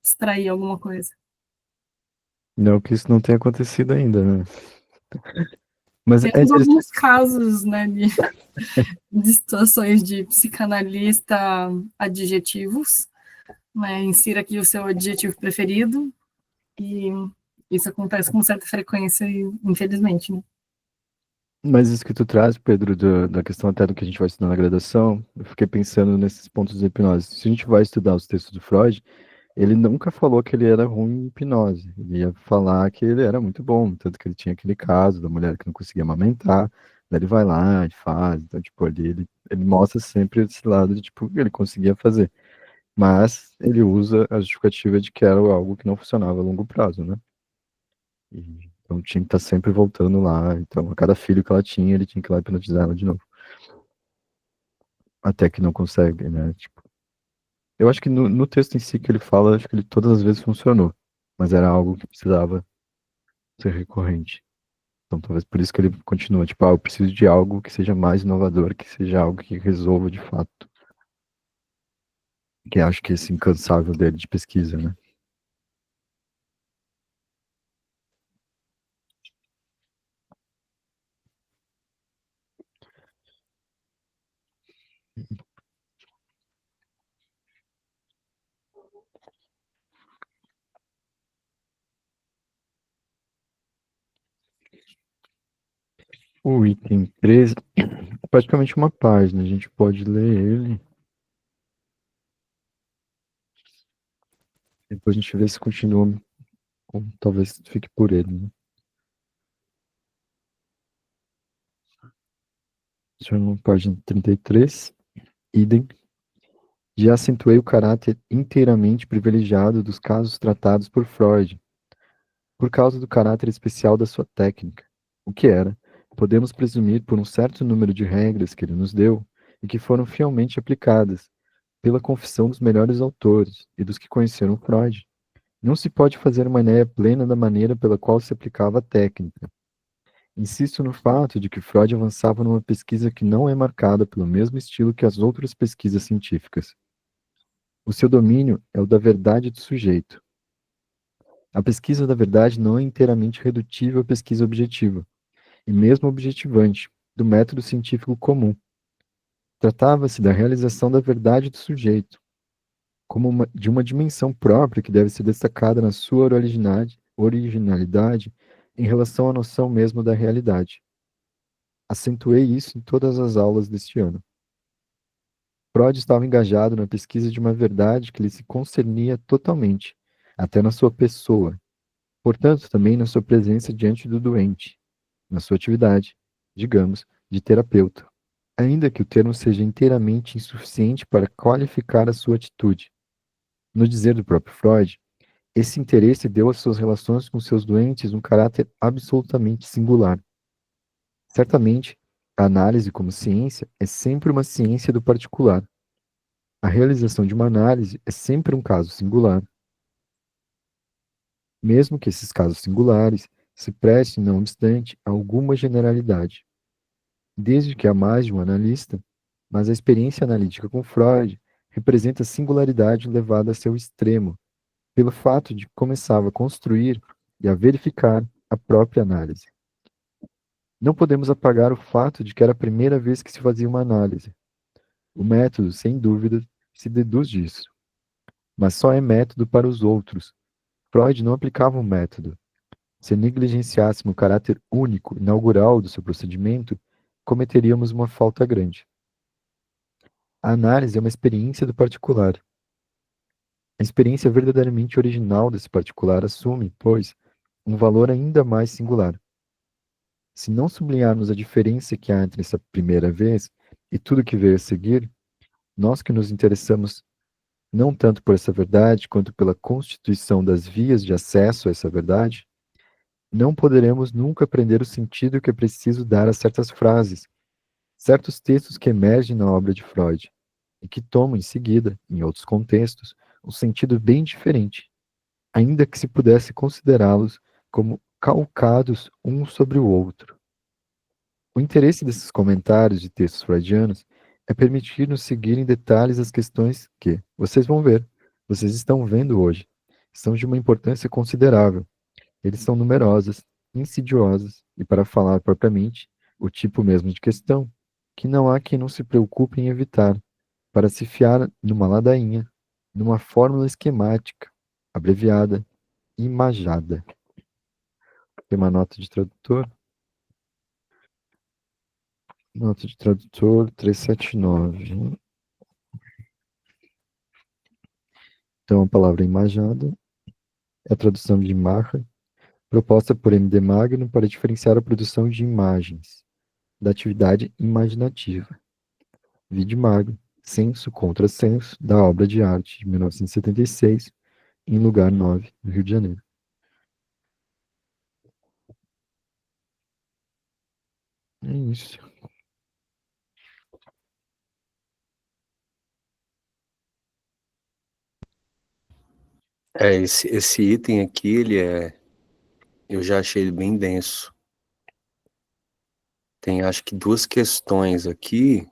extrair alguma coisa. Não que isso não tenha acontecido ainda, né? Mas é Temos interessante. alguns casos, né, de situações de psicanalista adjetivos, né? Insira aqui o seu adjetivo preferido, e isso acontece com certa frequência, infelizmente, né? Mas isso que tu traz, Pedro, da questão até do que a gente vai estudar na graduação, eu fiquei pensando nesses pontos de hipnose. Se a gente vai estudar os textos do Freud, ele nunca falou que ele era ruim em hipnose. Ele ia falar que ele era muito bom, tanto que ele tinha aquele caso da mulher que não conseguia amamentar, daí ele vai lá e faz. Então, tipo, ali ele mostra sempre esse lado de, tipo, que ele conseguia fazer. Mas ele usa a justificativa de que era algo que não funcionava a longo prazo, né? Então tinha que estar sempre voltando lá. Então, a cada filho que ela tinha, ele tinha que ir lá hipnotizar ela de novo. Até que não consegue, né? Tipo, eu acho que no texto em si que ele fala, acho que ele todas as vezes funcionou. Mas era algo que precisava ser recorrente. Então, talvez por isso que ele continua, tipo, eu preciso de algo que seja mais inovador, que seja algo que resolva de fato. Que acho que esse incansável dele de pesquisa, né? O item 13 é praticamente uma página, a gente pode ler ele. Depois a gente vê se continua, ou talvez fique por ele, né? Deixa eu ver, página 33, idem. Já acentuei o caráter inteiramente privilegiado dos casos tratados por Freud, por causa do caráter especial da sua técnica. O que era, podemos presumir por um certo número de regras que ele nos deu e que foram fielmente aplicadas, pela confissão dos melhores autores e dos que conheceram Freud. Não se pode fazer uma ideia plena da maneira pela qual se aplicava a técnica. Insisto no fato de que Freud avançava numa pesquisa que não é marcada pelo mesmo estilo que as outras pesquisas científicas. O seu domínio é o da verdade do sujeito. A pesquisa da verdade não é inteiramente redutível à pesquisa objetiva, e mesmo objetivante, do método científico comum. Tratava-se da realização da verdade do sujeito, como de uma dimensão própria que deve ser destacada na sua originalidade em relação à noção mesmo da realidade. Acentuei isso em todas as aulas deste ano. Freud estava engajado na pesquisa de uma verdade que lhe se concernia totalmente, até na sua pessoa, portanto, também na sua presença diante do doente, na sua atividade, digamos, de terapeuta, ainda que o termo seja inteiramente insuficiente para qualificar a sua atitude. No dizer do próprio Freud, esse interesse deu às suas relações com seus doentes um caráter absolutamente singular. Certamente, a análise como ciência é sempre uma ciência do particular. A realização de uma análise é sempre um caso singular. Mesmo que esses casos singulares se prestem, não obstante, a alguma generalidade. Desde que há mais de um analista, mas a experiência analítica com Freud representa a singularidade levada a seu extremo, pelo fato de que começava a construir e a verificar a própria análise. Não podemos apagar o fato de que era a primeira vez que se fazia uma análise. O método, sem dúvida, se deduz disso. Mas só é método para os outros. Freud não aplicava um método. Se negligenciássemos o caráter único, inaugural do seu procedimento, cometeríamos uma falta grande. A análise é uma experiência do particular. A experiência verdadeiramente original desse particular assume, pois, um valor ainda mais singular. Se não sublinharmos a diferença que há entre essa primeira vez e tudo que veio a seguir, nós que nos interessamos não tanto por essa verdade, quanto pela constituição das vias de acesso a essa verdade, não poderemos nunca aprender o sentido que é preciso dar a certas frases, certos textos que emergem na obra de Freud, e que tomam em seguida, em outros contextos, um sentido bem diferente, ainda que se pudesse considerá-los como calcados um sobre o outro. O interesse desses comentários de textos freudianos é permitir-nos seguir em detalhes as questões que, vocês vão ver, vocês estão vendo hoje, são de uma importância considerável. Eles são numerosas, insidiosas e, para falar propriamente, o tipo mesmo de questão, que não há quem não se preocupe em evitar, para se fiar numa ladainha, numa fórmula esquemática, abreviada, imagada. Tem uma nota de tradutor. Nota de tradutor 379. Então, a palavra imagada é a tradução de Maher, proposta por M. de Magno para diferenciar a produção de imagens da atividade imaginativa. Vide Magno, Senso contra Senso, da obra de arte de 1976, em Lugar 9, no Rio de Janeiro. É isso. Esse item aqui, eu já achei ele bem denso. Tem, acho que, duas questões aqui.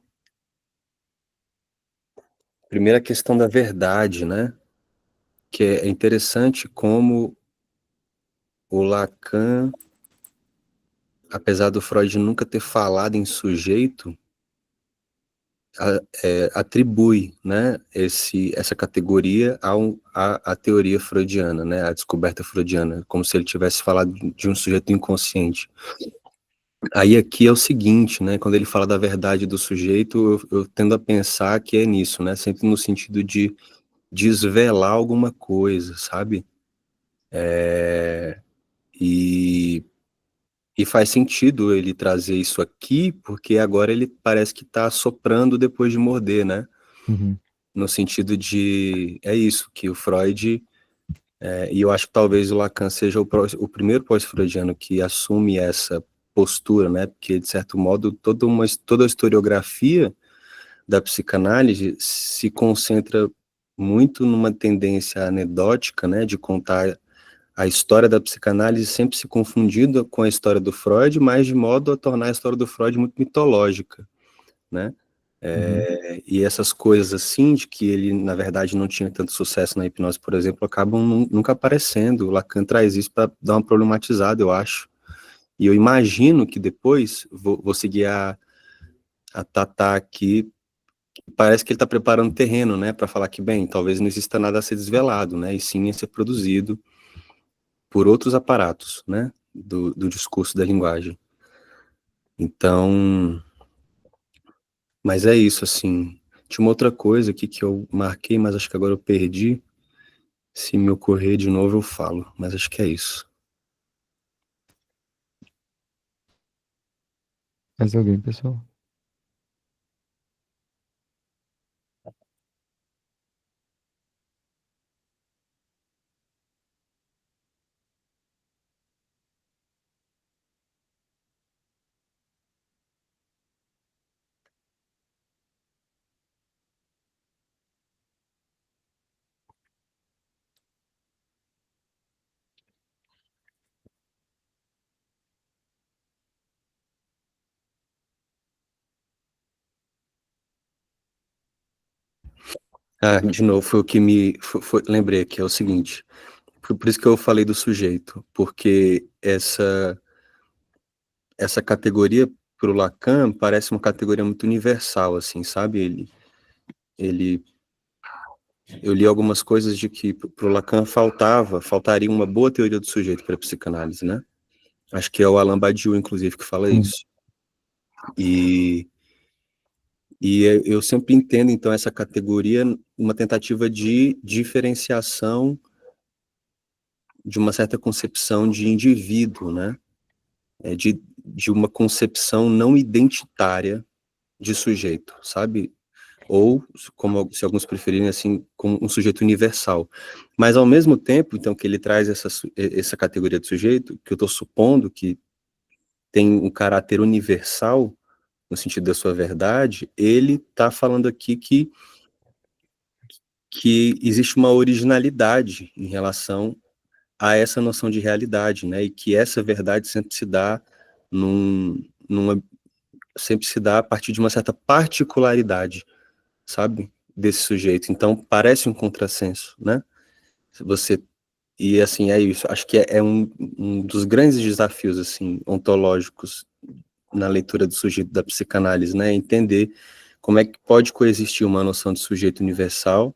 Primeira, a questão da verdade, né? Que é interessante como o Lacan, apesar do Freud nunca ter falado em sujeito, atribui, né, essa categoria à teoria freudiana, né, à descoberta freudiana, como se ele tivesse falado de um sujeito inconsciente. Aí aqui é o seguinte, né? Quando ele fala da verdade do sujeito, eu tendo a pensar que é nisso, né? Sempre no sentido de desvelar alguma coisa, sabe? E, e faz sentido ele trazer isso aqui, porque agora ele parece que está soprando depois de morder, né? Uhum. No sentido de, é isso, que o Freud, e eu acho que talvez o Lacan seja o primeiro pós-freudiano que assume essa postura, né? Porque, de certo modo, toda a historiografia da psicanálise se concentra muito numa tendência anedótica, né? De contar a história da psicanálise sempre se confundindo com a história do Freud, mas de modo a tornar a história do Freud muito mitológica, né? E essas coisas assim, de que ele, na verdade, não tinha tanto sucesso na hipnose, por exemplo, acabam nunca aparecendo. O Lacan traz isso para dar uma problematizada, eu acho. E eu imagino que depois, vou seguir a Tatá aqui, parece que ele está preparando terreno, né, para falar que, bem, talvez não exista nada a ser desvelado, né, e sim a ser produzido por outros aparatos, né, do discurso da linguagem. Então, mas é isso, assim. Tinha uma outra coisa aqui que eu marquei, mas acho que agora eu perdi. Se me ocorrer de novo, eu falo, mas acho que é isso. Mais alguém, pessoal? Ah, de novo, foi o que lembrei que é o seguinte, por isso que eu falei do sujeito, porque essa categoria para o Lacan parece uma categoria muito universal, assim, sabe? Ele, eu li algumas coisas de que para o Lacan faltaria uma boa teoria do sujeito para a psicanálise, né? Acho que é o Alain Badiou, inclusive, que fala isso. E eu sempre entendo, então, essa categoria uma tentativa de diferenciação de uma certa concepção de indivíduo, né? De uma concepção não identitária de sujeito, sabe? Ou, como se alguns preferirem, assim, como um sujeito universal. Mas, ao mesmo tempo, então, que ele traz essa categoria de sujeito, que eu estou supondo que tem um caráter universal, no sentido da sua verdade, ele está falando aqui que existe uma originalidade em relação a essa noção de realidade, né? E que essa verdade sempre se dá sempre se dá a partir de uma certa particularidade, sabe? Desse sujeito. Então, parece um contrassenso, né? Você e assim é isso. Acho que é um dos grandes desafios assim ontológicos na leitura do sujeito da psicanálise, né? Entender como é que pode coexistir uma noção de sujeito universal,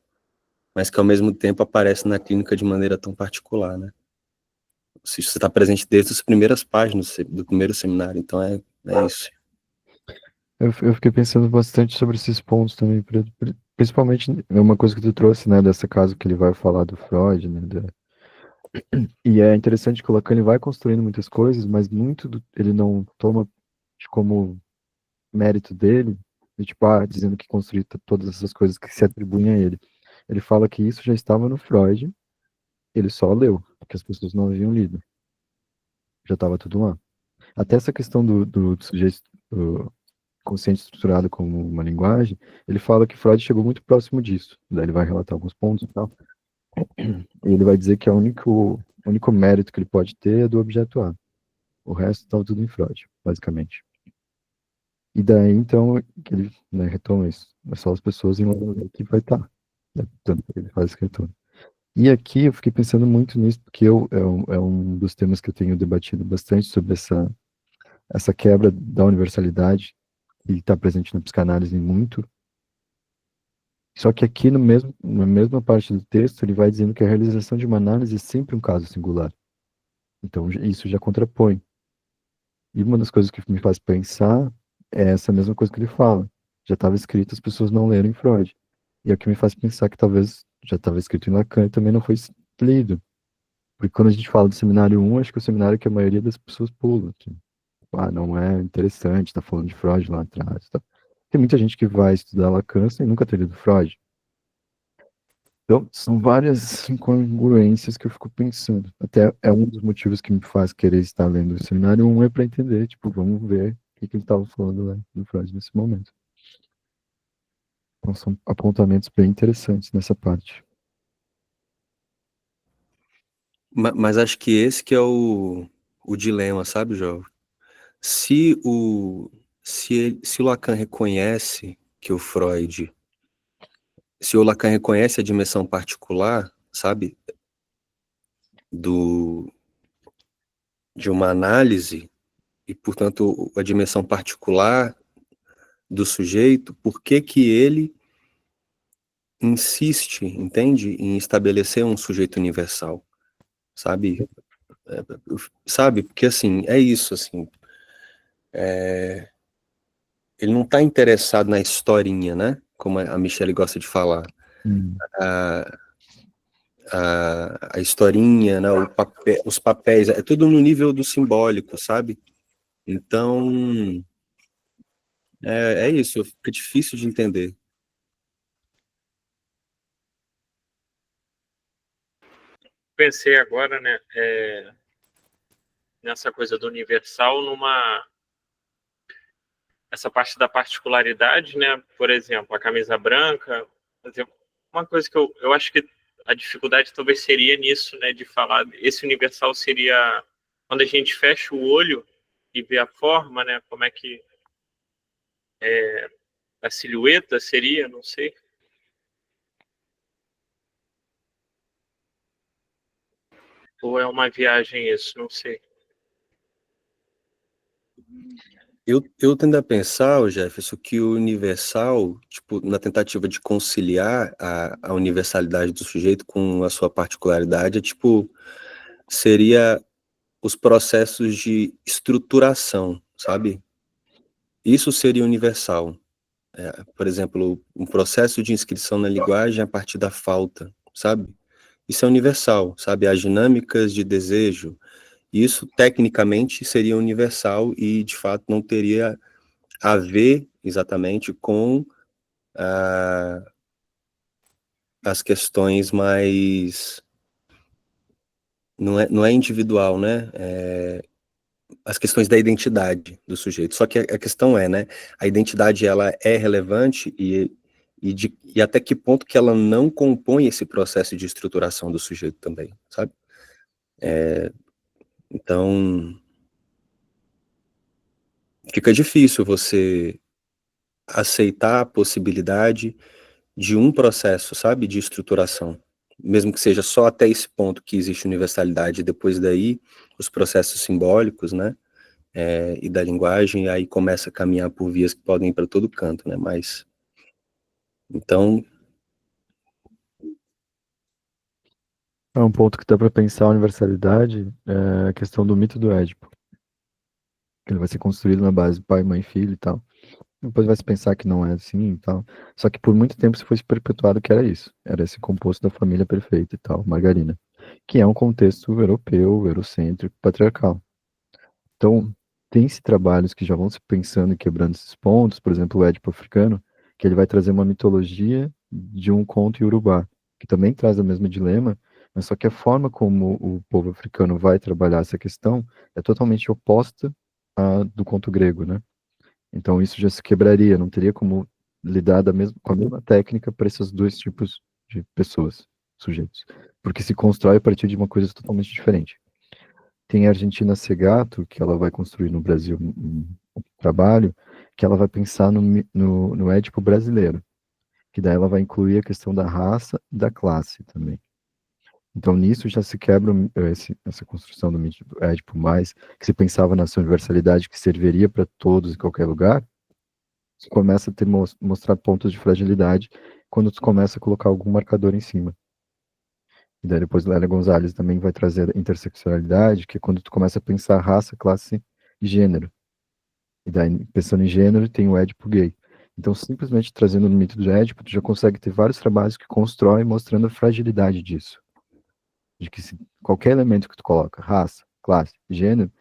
mas que ao mesmo tempo aparece na clínica de maneira tão particular, né? Você está presente desde as primeiras páginas do primeiro seminário, então é isso. Eu fiquei pensando bastante sobre esses pontos também, principalmente é uma coisa que tu trouxe, né, dessa caso que ele vai falar do Freud, né, e é interessante que o Lacan ele vai construindo muitas coisas, mas ele não toma como mérito dele, de, tipo, dizendo que construiu todas essas coisas que se atribuem a ele. Ele fala que isso já estava no Freud, ele só leu, porque as pessoas não haviam lido. Já estava tudo lá. Até essa questão do sujeito do consciente estruturado como uma linguagem, ele fala que Freud chegou muito próximo disso. Daí ele vai relatar alguns pontos e tal. E ele vai dizer que o único mérito que ele pode ter é do objeto A. O resto estava tudo em Freud, basicamente. E daí, então, que ele, né, retoma isso. É só as pessoas em uma que vai estar. Né? Tanto que ele faz escritura. E aqui eu fiquei pensando muito nisso, porque é um dos temas que eu tenho debatido bastante sobre essa quebra da universalidade, que está presente na psicanálise muito. Só que aqui na mesma parte do texto, ele vai dizendo que a realização de uma análise é sempre um caso singular. Então, isso já contrapõe. E uma das coisas que me faz pensar é essa mesma coisa que ele fala. Já estava escrito, as pessoas não leram em Freud. E é o que me faz pensar que talvez já estava escrito em Lacan e também não foi lido. Porque quando a gente fala do seminário 1, acho que é o seminário que a maioria das pessoas pula. Que, não é interessante, tá falando de Freud lá atrás. Tá? Tem muita gente que vai estudar Lacan sem nunca ter lido Freud. Então, são várias incongruências que eu fico pensando. Até é um dos motivos que me faz querer estar lendo o seminário 1 é para entender, tipo, vamos ver o que ele estava falando lá do Freud nesse momento. Então, são apontamentos bem interessantes nessa parte. Mas acho que esse que é o dilema, sabe, João? Se o Lacan reconhece que o Freud, se o Lacan reconhece a dimensão particular, sabe, de uma análise, e, portanto, a dimensão particular do sujeito, por que que ele insiste, entende, em estabelecer um sujeito universal, sabe? Sabe, porque, assim, é isso, assim, ele não está interessado na historinha, né, como a Michelle gosta de falar, a historinha, né, os papéis, é tudo no nível do simbólico, sabe? Então, é isso, fica difícil de entender. Pensei agora, né, nessa coisa do universal, essa parte da particularidade, né? Por exemplo, a camisa branca. Uma coisa que eu acho que a dificuldade talvez seria nisso, né? De falar, esse universal seria quando a gente fecha o olho e vê a forma, né? Como é que a silhueta seria, não sei. Ou é uma viagem isso, não sei. Eu tendo a pensar, Jefferson, que o universal, tipo, na tentativa de conciliar a universalidade do sujeito com a sua particularidade, tipo, seria os processos de estruturação, sabe? Isso seria universal. Por exemplo, um processo de inscrição na linguagem a partir da falta, sabe? Isso é universal, sabe? As dinâmicas de desejo, isso tecnicamente seria universal e, de fato, não teria a ver exatamente com as questões mais... Não é individual, né? As questões da identidade do sujeito. Só que a questão é, né? A identidade, ela é relevante e até que ponto que ela não compõe esse processo de estruturação do sujeito também, sabe? Então, fica difícil você aceitar a possibilidade de um processo, sabe, de estruturação, mesmo que seja só até esse ponto que existe universalidade, depois daí os processos simbólicos, né, e da linguagem, aí começa a caminhar por vias que podem ir para todo canto, né, mas, então... É um ponto que dá para pensar a universalidade, é a questão do mito do Édipo, que ele vai ser construído na base pai, mãe, filho e tal. Depois vai se pensar que não é assim e tal. Só que por muito tempo se foi se perpetuado que era isso. Era esse composto da família perfeita e tal, margarina. Que é um contexto europeu, eurocêntrico, patriarcal. Então, tem-se trabalhos que já vão se pensando e quebrando esses pontos, por exemplo, o Édipo africano, que ele vai trazer uma mitologia de um conto iorubá, que também traz o mesmo dilema, mas só que a forma como o povo africano vai trabalhar essa questão é totalmente oposta à do conto grego, né? Então isso já se quebraria, não teria como lidar com a mesma técnica para esses dois tipos de pessoas, sujeitos, porque se constrói a partir de uma coisa totalmente diferente. Tem a Argentina Segato, que ela vai construir no Brasil um trabalho, que ela vai pensar no Édipo brasileiro, que daí ela vai incluir a questão da raça e da classe também. Então, nisso já se quebra essa construção do mito do Édipo mais, que se pensava nessa universalidade que serviria para todos em qualquer lugar, você começa a mostrar pontos de fragilidade quando tu começa a colocar algum marcador em cima. E daí depois Lélia Gonzalez também vai trazer a interseccionalidade, que é quando tu começa a pensar raça, classe gênero. E daí, pensando em gênero, tem o Édipo gay. Então, simplesmente trazendo o mito do Édipo, tu já consegue ter vários trabalhos que constroem mostrando a fragilidade disso. De que qualquer elemento que tu coloca, raça, classe, gênero,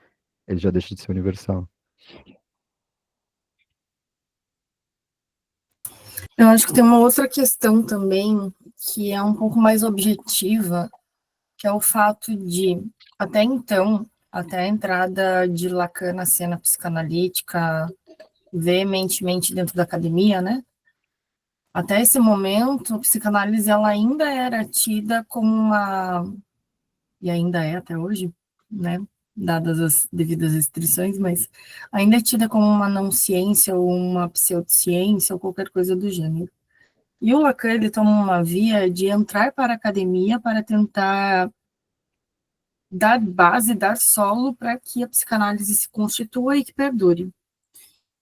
ele já deixa de ser universal. Eu acho que tem uma outra questão também, que é um pouco mais objetiva, que é o fato de, até então, até a entrada de Lacan na cena psicanalítica, veementemente dentro da academia, né? Até esse momento, a psicanálise ela ainda era tida como uma, e ainda é até hoje, né? Dadas as devidas restrições, mas ainda é tida como uma não ciência ou uma pseudociência ou qualquer coisa do gênero. E o Lacan, ele toma uma via de entrar para a academia para tentar dar base, dar solo para que a psicanálise se constitua e que perdure.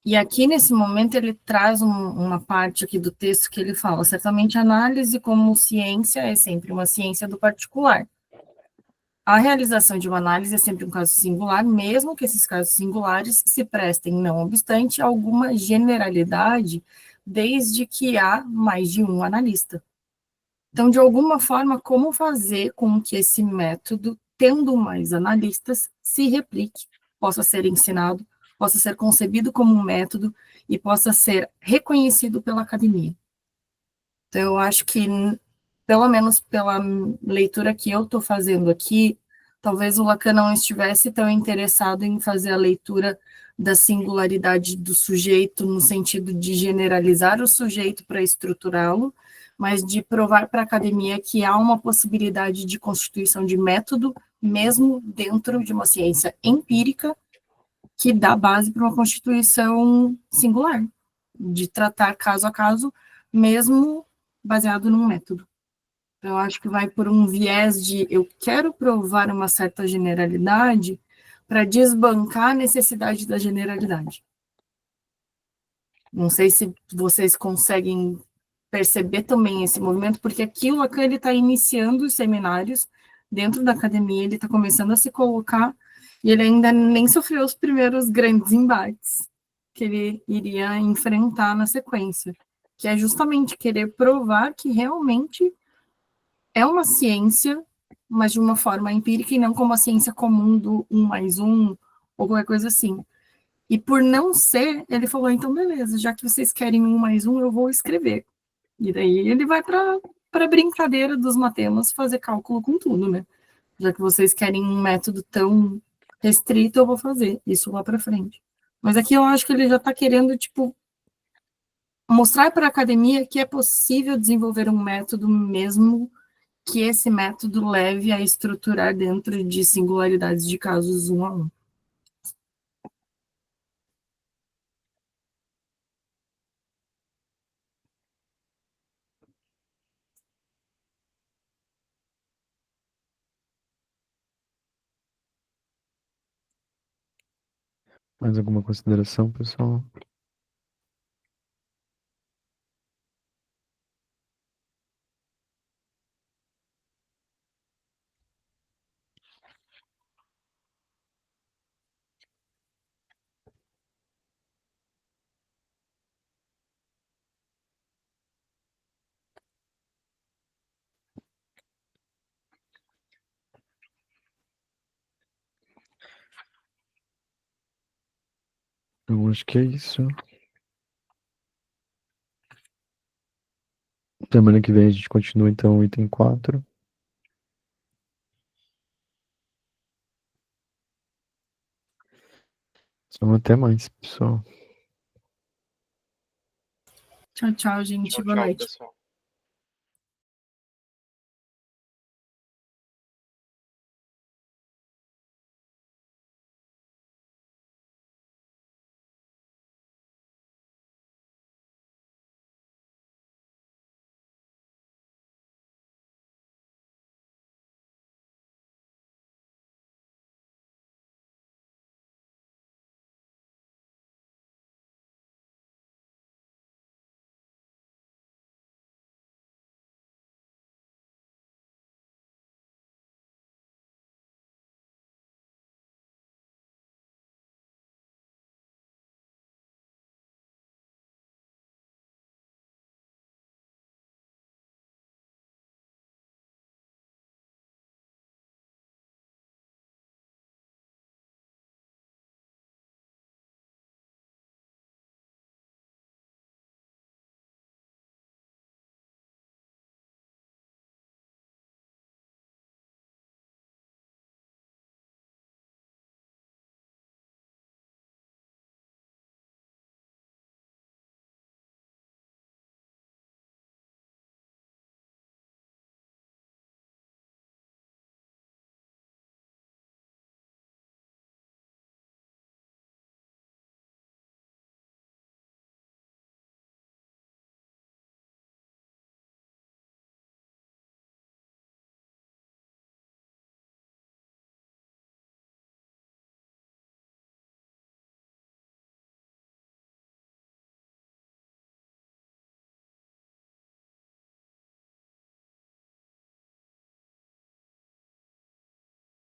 E aqui, nesse momento, ele traz uma parte aqui do texto que ele fala, certamente a análise como ciência é sempre uma ciência do particular. A realização de uma análise é sempre um caso singular, mesmo que esses casos singulares se prestem, não obstante, a alguma generalidade, desde que há mais de um analista. Então, de alguma forma, como fazer com que esse método, tendo mais analistas, se replique, possa ser ensinado, possa ser concebido como um método e possa ser reconhecido pela academia. Então, eu acho que, pelo menos pela leitura que eu estou fazendo aqui, talvez o Lacan não estivesse tão interessado em fazer a leitura da singularidade do sujeito, no sentido de generalizar o sujeito para estruturá-lo, mas de provar para a academia que há uma possibilidade de constituição de método, mesmo dentro de uma ciência empírica, que dá base para uma constituição singular, de tratar caso a caso, mesmo baseado num método. Então, eu acho que vai por um viés de eu quero provar uma certa generalidade para desbancar a necessidade da generalidade. Não sei se vocês conseguem perceber também esse movimento, porque aqui o Lacan está iniciando os seminários dentro da academia, ele está começando a se colocar, e ele ainda nem sofreu os primeiros grandes embates que ele iria enfrentar na sequência, que é justamente querer provar que realmente é uma ciência, mas de uma forma empírica e não como a ciência comum do 1+1 ou qualquer coisa assim. E por não ser, ele falou, então beleza, já que vocês querem 1+1, eu vou escrever. E daí ele vai para a brincadeira dos matemas fazer cálculo com tudo, né? Já que vocês querem um método tão restrito, eu vou fazer isso lá para frente. Mas aqui eu acho que ele já está querendo, tipo, mostrar para a academia que é possível desenvolver um método mesmo que esse método leve a estruturar dentro de singularidades de casos 1 a 1. Mais alguma consideração, pessoal? Eu acho que é isso. Semana que vem a gente continua, então, o item 4. Então, até mais, pessoal. Tchau, tchau, gente. Tchau, Boa tchau, noite. pessoal.